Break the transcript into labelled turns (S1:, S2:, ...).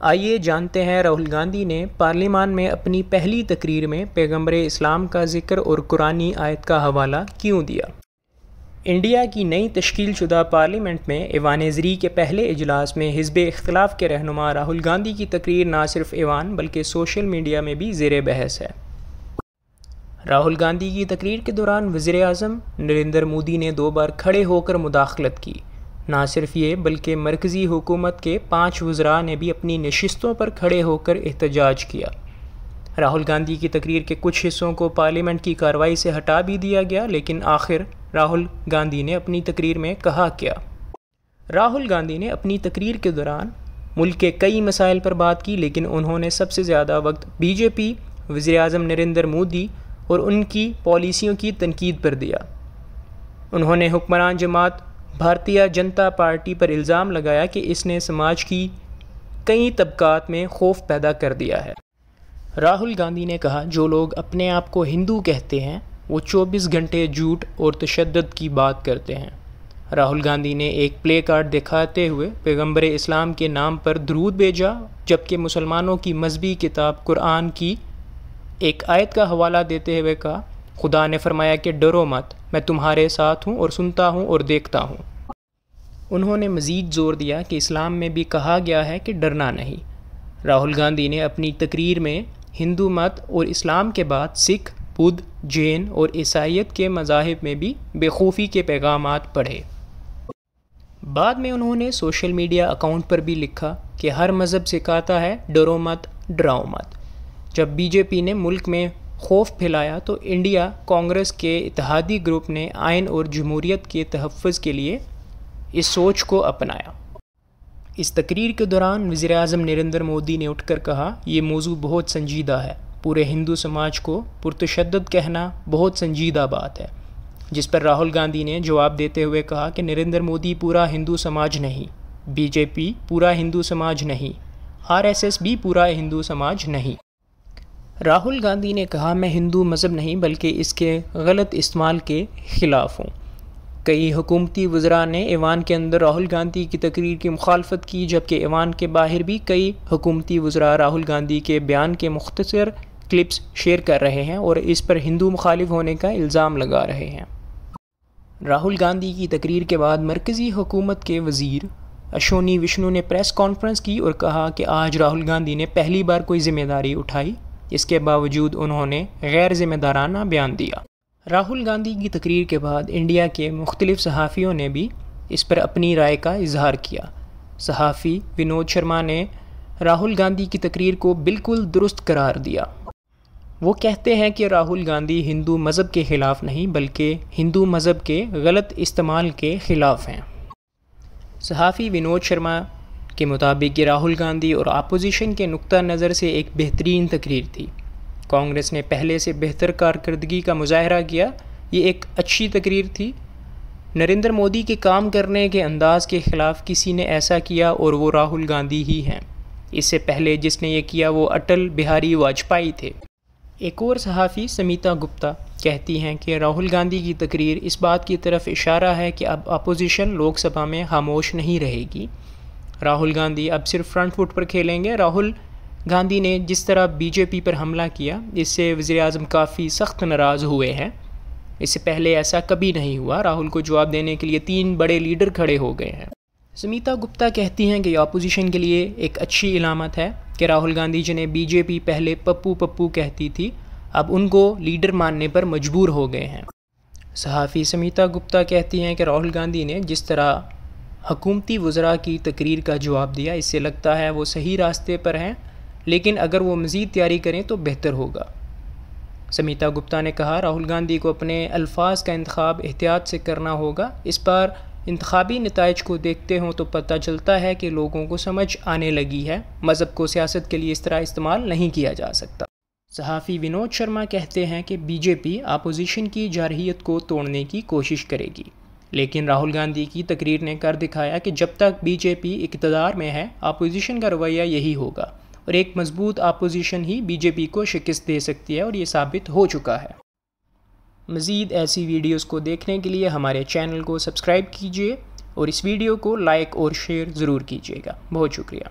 S1: آئیے جانتے ہیں راہل گاندھی نے پارلیمان میں اپنی پہلی تقریر میں پیغمبر اسلام کا ذکر اور قرآنی آیت کا حوالہ کیوں دیا۔ انڈیا کی نئی تشکیل شدہ پارلیمنٹ میں ایوان زرعی کے پہلے اجلاس میں حزب اختلاف کے رہنما راہل گاندھی کی تقریر نہ صرف ایوان بلکہ سوشل میڈیا میں بھی زیر بحث ہے۔ راہل گاندھی کی تقریر کے دوران وزیر اعظم نریندر مودی نے 2 بار کھڑے ہو کر مداخلت کی۔ نہ صرف یہ بلکہ مرکزی حکومت کے 5 وزراء نے بھی اپنی نشستوں پر کھڑے ہو کر احتجاج کیا۔ راہل گاندھی کی تقریر کے کچھ حصوں کو پارلیمنٹ کی کارروائی سے ہٹا بھی دیا گیا، لیکن آخر راہل گاندھی نے اپنی تقریر میں کہا کیا؟ راہل گاندھی نے اپنی تقریر کے دوران ملک کے کئی مسائل پر بات کی، لیکن انہوں نے سب سے زیادہ وقت بی جے پی، وزیر اعظم نریندر مودی اور ان کی پالیسیوں کی تنقید پر دیا۔ انہوں نے حکمران جماعت بھارتیہ جنتا پارٹی پر الزام لگایا کہ اس نے سماج کی کئی طبقات میں خوف پیدا کر دیا ہے۔ راہل گاندھی نے کہا، جو لوگ اپنے آپ کو ہندو کہتے ہیں وہ 24 گھنٹے جھوٹ اور تشدد کی بات کرتے ہیں۔ راہل گاندھی نے ایک پلے کارڈ دکھاتے ہوئے پیغمبر اسلام کے نام پر درود بھیجا، جبکہ مسلمانوں کی مذہبی کتاب قرآن کی ایک آیت کا حوالہ دیتے ہوئے کہا، خدا نے فرمایا کہ ڈرو مت، میں تمہارے ساتھ ہوں اور سنتا ہوں اور دیکھتا ہوں۔ انہوں نے مزید زور دیا کہ اسلام میں بھی کہا گیا ہے کہ ڈرنا نہیں۔ راہل گاندھی نے اپنی تقریر میں ہندو مت اور اسلام کے بعد سکھ، بدھ، جین اور عیسائیت کے مذاہب میں بھی بے خوفی کے پیغامات پڑھے۔ بعد میں انہوں نے سوشل میڈیا اکاؤنٹ پر بھی لکھا کہ ہر مذہب سکھاتا ہے ڈرو مت، ڈراؤ مت۔ جب بی جے پی نے ملک میں خوف پھیلایا تو انڈیا کانگریس کے اتحادی گروپ نے آئین اور جمہوریت کے تحفظ کے لیے اس سوچ کو اپنایا۔ اس تقریر کے دوران وزیر اعظم نریندر مودی نے اٹھ کر کہا، یہ موضوع بہت سنجیدہ ہے، پورے ہندو سماج کو پرتشدد کہنا بہت سنجیدہ بات ہے، جس پر راہل گاندھی نے جواب دیتے ہوئے کہا کہ نریندر مودی پورا ہندو سماج نہیں، بی جے پی پورا ہندو سماج نہیں، آر ایس ایس بھی پورا ہندو سماج نہیں۔ راہل گاندھی نے کہا، میں ہندو مذہب نہیں بلکہ اس کے غلط استعمال کے خلاف ہوں۔ کئی حکومتی وزراء نے ایوان کے اندر راہل گاندھی کی تقریر کی مخالفت کی، جبکہ ایوان کے باہر بھی کئی حکومتی وزراء راہل گاندھی کے بیان کے مختصر کلپس شیئر کر رہے ہیں اور اس پر ہندو مخالف ہونے کا الزام لگا رہے ہیں۔ راہل گاندھی کی تقریر کے بعد مرکزی حکومت کے وزیر اشونی وشنو نے پریس کانفرنس کی اور کہا کہ آج راہل گاندھی نے پہلی بار کوئی ذمہ داری اٹھائی، اس کے باوجود انہوں نے غیر ذمہ دارانہ بیان دیا۔ راہل گاندھی کی تقریر کے بعد انڈیا کے مختلف صحافیوں نے بھی اس پر اپنی رائے کا اظہار کیا۔ صحافی ونود شرما نے راہل گاندھی کی تقریر کو بالکل درست قرار دیا۔ وہ کہتے ہیں کہ راہل گاندھی ہندو مذہب کے خلاف نہیں بلکہ ہندو مذہب کے غلط استعمال کے خلاف ہیں۔ صحافی ونود شرما کے مطابق یہ راہل گاندھی اور اپوزیشن کے نقطہ نظر سے ایک بہترین تقریر تھی۔ کانگریس نے پہلے سے بہتر کارکردگی کا مظاہرہ کیا، یہ ایک اچھی تقریر تھی۔ نریندر مودی کے کام کرنے کے انداز کے خلاف کسی نے ایسا کیا اور وہ راہل گاندھی ہی ہیں۔ اس سے پہلے جس نے یہ کیا وہ اٹل بہاری واجپئی تھے۔ ایک اور صحافی سمیتا گپتا کہتی ہیں کہ راہل گاندھی کی تقریر اس بات کی طرف اشارہ ہے کہ اب اپوزیشن لوک سبھا میں خاموش نہیں رہے گی۔ راہل گاندھی اب صرف فرنٹ فٹ پر کھیلیں گے۔ راہل گاندھی نے جس طرح بی جے پی پر حملہ کیا، اس سے وزیر اعظم کافی سخت ناراض ہوئے ہیں۔ اس سے پہلے ایسا کبھی نہیں ہوا۔ راہل کو جواب دینے کے لیے 3 بڑے لیڈر کھڑے ہو گئے ہیں۔ سمیتا گپتا کہتی ہیں کہ یہ اپوزیشن کے لیے ایک اچھی علامت ہے کہ راہل گاندھی جنہیں بی جے پی پہلے پپو پپو کہتی تھی، اب ان کو لیڈر ماننے پر مجبور ہو گئے ہیں۔ صحافی سمیتا گپتا کہتی ہیں کہ راہل گاندھی نے جس طرح حکومتی وزراء کی تقریر کا جواب دیا، اس سے لگتا ہے وہ صحیح راستے پر ہیں، لیکن اگر وہ مزید تیاری کریں تو بہتر ہوگا۔ سمیتا گپتا نے کہا، راہل گاندھی کو اپنے الفاظ کا انتخاب احتیاط سے کرنا ہوگا۔ اس بار انتخابی نتائج کو دیکھتے ہوں تو پتہ چلتا ہے کہ لوگوں کو سمجھ آنے لگی ہے، مذہب کو سیاست کے لیے اس طرح استعمال نہیں کیا جا سکتا۔ صحافی ونود شرما کہتے ہیں کہ بی جے پی اپوزیشن کی جارحیت کو توڑنے کی کوشش کرے گی، لیکن راہل گاندھی کی تقریر نے کر دکھایا کہ جب تک بی جے پی اقتدار میں ہے اپوزیشن کا رویہ یہی ہوگا، اور ایک مضبوط اپوزیشن ہی بی جے پی کو شکست دے سکتی ہے، اور یہ ثابت ہو چکا ہے۔ مزید ایسی ویڈیوز کو دیکھنے کے لیے ہمارے چینل کو سبسکرائب کیجیے اور اس ویڈیو کو لائک اور شیئر ضرور کیجیے گا۔ بہت شکریہ۔